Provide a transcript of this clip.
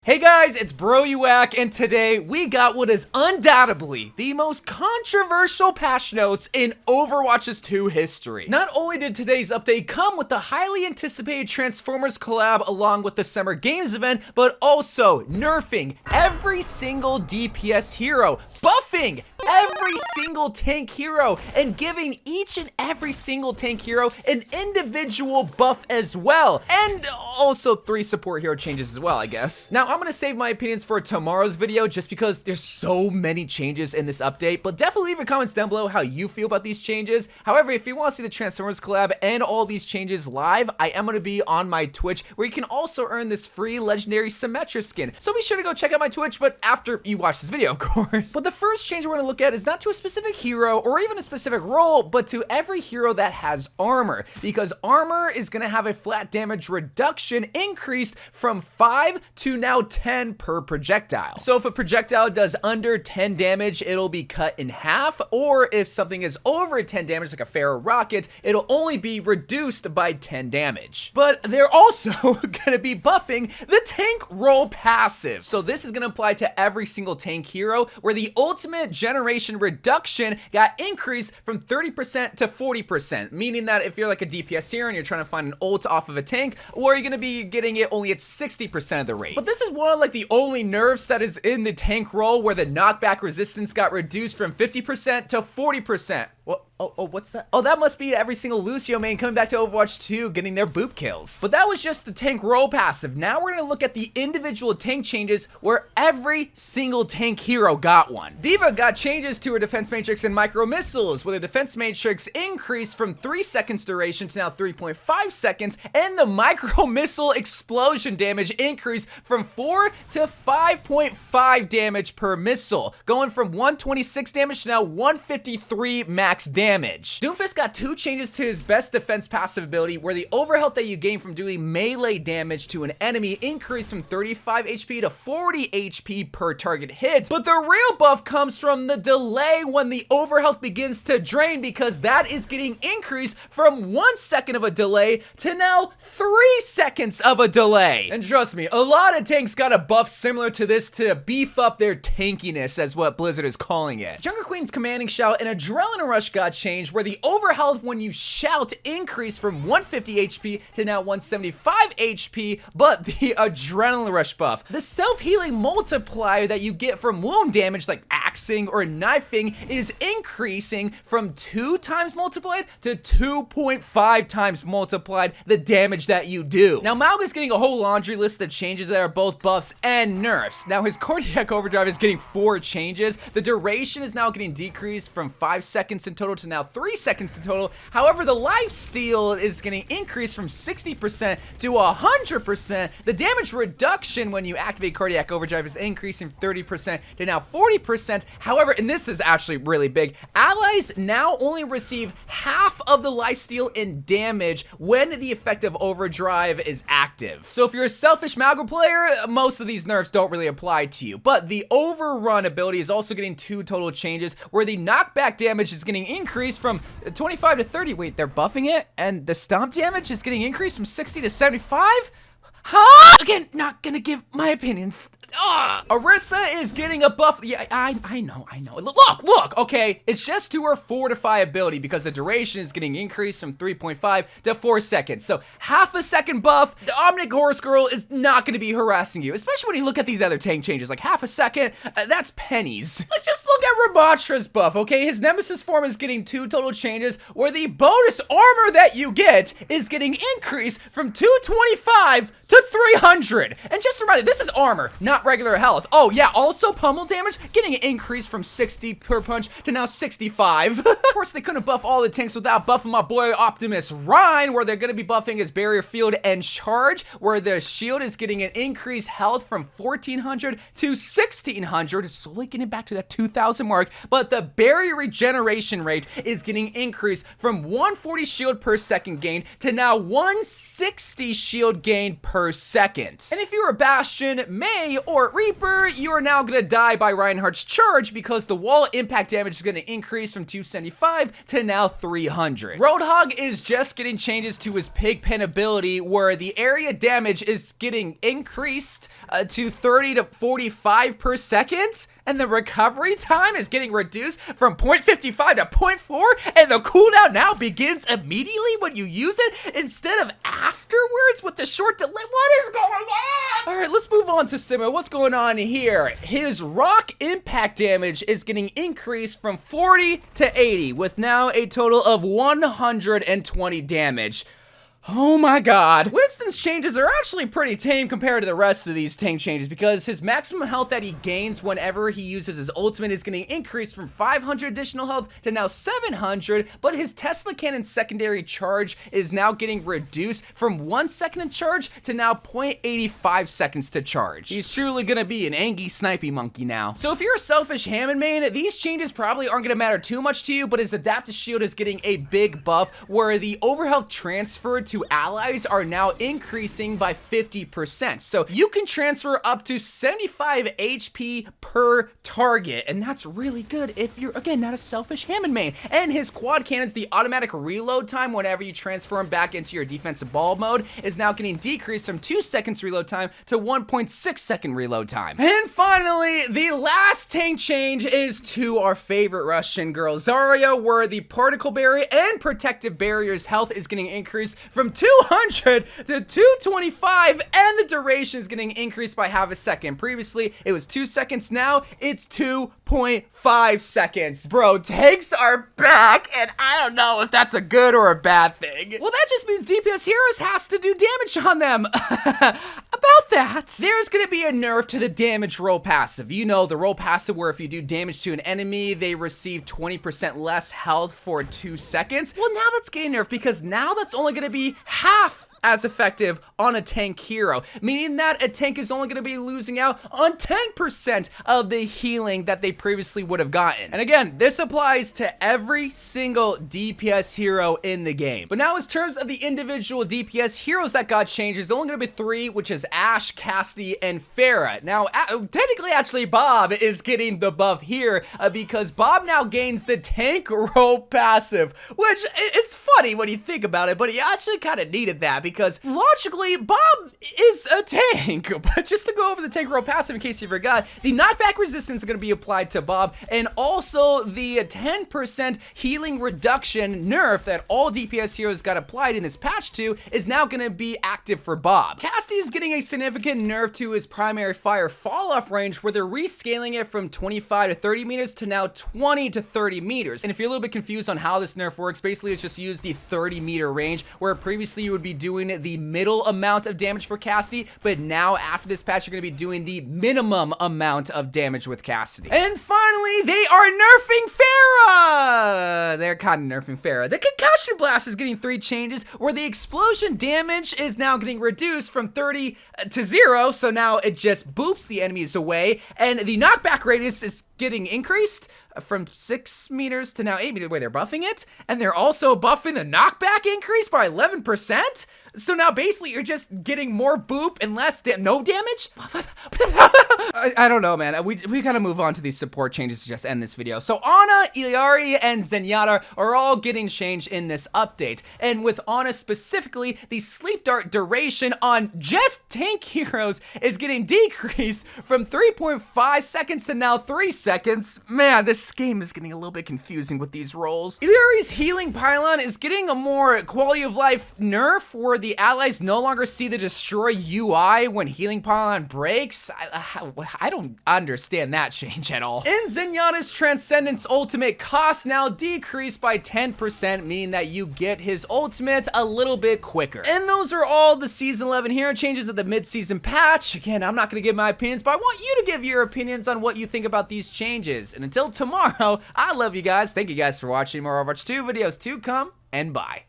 Hey guys, it's Bro You Whack, and today we got what is undoubtedly the most controversial patch notes in Overwatch's 2 history. Not only did today's update come with the highly anticipated Transformers collab along with the Summer Games event, but also nerfing every single DPS hero, buffing every single tank hero, and giving each and every single tank hero an individual buff as well, and also 3 support hero changes as well, I guess. Now, I'm gonna save my opinions for tomorrow's video just because there's so many changes in this update, but definitely leave your comments down below how you feel about these changes. However, if you want to see the Transformers collab and all these changes live, I am gonna be on my Twitch, where you can also earn this free legendary Symmetra skin. So be sure to go check out my Twitch, but after you watch this video, of course. But the first change we're gonna look at is not to a specific hero or even a specific role, but to every hero that has armor, because armor is gonna have a flat damage reduction increased from 5 to now 10 per projectile. So if a projectile does under 10 damage, it'll be cut in half, or if something is over 10 damage, like a Pharah rocket, it'll only be reduced by 10 damage. But they're also gonna be buffing the tank roll passive. So this is gonna apply to every single tank hero, where the ultimate generation reduction got increased from 30% to 40%, meaning that if you're like a DPS hero and you're trying to find an ult off of a tank, or you're gonna be getting it only at 60% of the rate. But this is one of like the only nerfs that is in the tank roll where the knockback resistance got reduced from 50% to 40%. What? Oh, what's that? Oh, that must be every single Lucio main coming back to Overwatch 2 getting their boop kills. But that was just the tank roll passive. Now we're gonna look at the individual tank changes where every single tank hero got one. D.Va got changes to her defense matrix and micro missiles, where the defense matrix increased from 3 seconds duration to now 3.5 seconds, and the micro missile explosion damage increased from 4 to 5.5 damage per missile, going from 126 damage to now 153 max damage. Doomfist got 2 changes to his best defense passive ability, where the overhealth that you gain from doing melee damage to an enemy increased from 35 HP to 40 HP per target hit. But the real buff comes from the delay when the overhealth begins to drain, because that is getting increased from 1 second of a delay to now 3 seconds of a delay. And trust me, a lot of tanks got a buff similar to this to beef up their tankiness, as what Blizzard is calling it. Jungle Queen's commanding shout and Adrenaline Rush got changed, where the overhealth when you shout increased from 150 HP to now 175 HP, but the Adrenaline Rush buff, the self-healing multiplier that you get from wound damage like axing or knifing, is increasing from 2 times multiplied to 2.5 times multiplied the damage that you do. Now Mauga's getting a whole laundry list of changes that are both buffs and nerfs. Now his cardiac overdrive is getting 4 changes. The duration is now getting decreased from 5 seconds in total to now 3 seconds in total. However, the lifesteal is getting increased from 60% to 100%. The damage reduction when you activate cardiac overdrive is increasing from 30% to now 40%. However, and this is actually really big, allies now only receive half of the lifesteal in damage when the effective overdrive is active. So if you're a selfish Mauga player, most of these nerfs don't really apply to you. But the overrun ability is also getting 2 total changes, where the knockback damage is getting increased from 25 to 30. Wait, they're buffing it? And the stomp damage is getting increased from 60 to 75? Huh? Again, not gonna give my opinions. Orisa is getting a buff. Yeah, I know. Look, okay. It's just to her Fortify ability, because the duration is getting increased from 3.5 to 4 seconds. So half a second buff, the Omnic Horse Girl is not going to be harassing you, especially when you look at these other tank changes. Like half a second, that's pennies. Let's just look at Ramattra's buff, okay? His Nemesis form is getting 2 total changes, where the bonus armor that you get is getting increased from 225 to 300. And just a reminder, this is armor, not regular health. Oh yeah, also pummel damage getting an increase from 60 per punch to now 65. Of course, they couldn't buff all the tanks without buffing my boy Optimus Rein, where they're gonna be buffing his barrier field and charge, where the shield is getting an increased health from 1400 to 1600, slowly getting back to that 2000 mark, but the barrier regeneration rate is getting increased from 140 shield per second gain to now 160 shield gain per second. And if you're a Bastion, Mei, or Reaper, you are now gonna die by Reinhardt's charge because the wall impact damage is gonna increase from 275 to now 300. Roadhog is just getting changes to his Pigpen ability where the area damage is getting increased to 30 to 45 per second, and the recovery time is getting reduced from 0.55 to 0.4, and the cooldown now begins immediately when you use it instead of afterwards with the short delay. What is going on? All right, let's move on to Simo. What's going on here? His rock impact damage is getting increased from 40 to 80 with now a total of 120 damage. Oh my god. Winston's changes are actually pretty tame compared to the rest of these tank changes because his maximum health that he gains whenever he uses his ultimate is getting increased from 500 additional health to now 700, but his Tesla Cannon secondary charge is now getting reduced from 1 second to charge to now 0.85 seconds to charge. He's truly gonna be an Angie snipey monkey now. So if you're a selfish Hammond main, these changes probably aren't gonna matter too much to you, but his adaptive shield is getting a big buff where the overhealth transfer to allies are now increasing by 50%. So you can transfer up to 75 HP per target, and that's really good if you're, again, not a selfish Hammond main. And his quad cannons, the automatic reload time whenever you transfer him back into your defensive ball mode is now getting decreased from 2 seconds reload time to 1.6 second reload time. And finally, the last tank change is to our favorite Russian girl, Zarya, where the particle barrier and protective barrier's health is getting increased from 200 to 225, and the duration is getting increased by half a second. Previously, it was 2 seconds. Now it's 2.5 seconds. Bro, tanks are back, and I don't know if that's a good or a bad thing. Well, that just means DPS heroes has to do damage on them. About that, there's gonna be a nerf to the damage roll passive. You know, the roll passive where if you do damage to an enemy, they receive 20% less health for 2 seconds. Well, now that's getting nerfed because now that's only gonna be half as effective on a tank hero, meaning that a tank is only going to be losing out on 10% of the healing that they previously would have gotten. And again, this applies to every single DPS hero in the game. But now in terms of the individual DPS heroes that got changed, there's only going to be 3, which is Ashe, Cassidy, and Pharah. Now, technically, actually, Bob is getting the buff here because Bob now gains the tank roll passive, which it's funny when you think about it, but he actually kind of needed that because logically, Bob is a tank. But just to go over the tank roll passive in case you forgot, the knockback resistance is going to be applied to Bob, and also the 10% healing reduction nerf that all DPS heroes got applied in this patch to is now going to be active for Bob. Cassidy is getting a significant nerf to his primary fire fall-off range where they're rescaling it from 25 to 30 meters to now 20 to 30 meters. And if you're a little bit confused on how this nerf works, basically it's just use the 30 meter range where previously you would be doing the middle amount of damage for Cassidy, but now after this patch you're going to be doing the minimum amount of damage with Cassidy. And finally, they are nerfing Pharah! They're kind of nerfing Pharah. The Concussion Blast is getting 3 changes where the explosion damage is now getting reduced from 30 to 0, so now it just boops the enemies away, and the knockback radius is getting increased from 6 meters to now 8 meters. Wait, they're buffing it? And they're also buffing the knockback increase by 11%? So now basically you're just getting more boop and less no damage? I don't know, man. We gotta move on to these support changes to just end this video. So Ana, Illari, and Zenyatta are all getting changed in this update. And with Ana specifically, the sleep dart duration on just tank heroes is getting decreased from 3.5 seconds to now 3 seconds. Man, this game is getting a little bit confusing with these rolls. Illari's healing pylon is getting a more quality of life nerf where the allies no longer see the destroy UI when healing pylon breaks. I don't understand that change at all. And Zenyatta's Transcendence ultimate cost now decreased by 10%, meaning that you get his ultimate a little bit quicker. And those are all the Season 11 hero changes of the mid-season patch. Again, I'm not going to give my opinions, but I want you to give your opinions on what you think about these changes. And until tomorrow, I love you guys. Thank you guys for watching. More Overwatch 2 videos to come, and bye.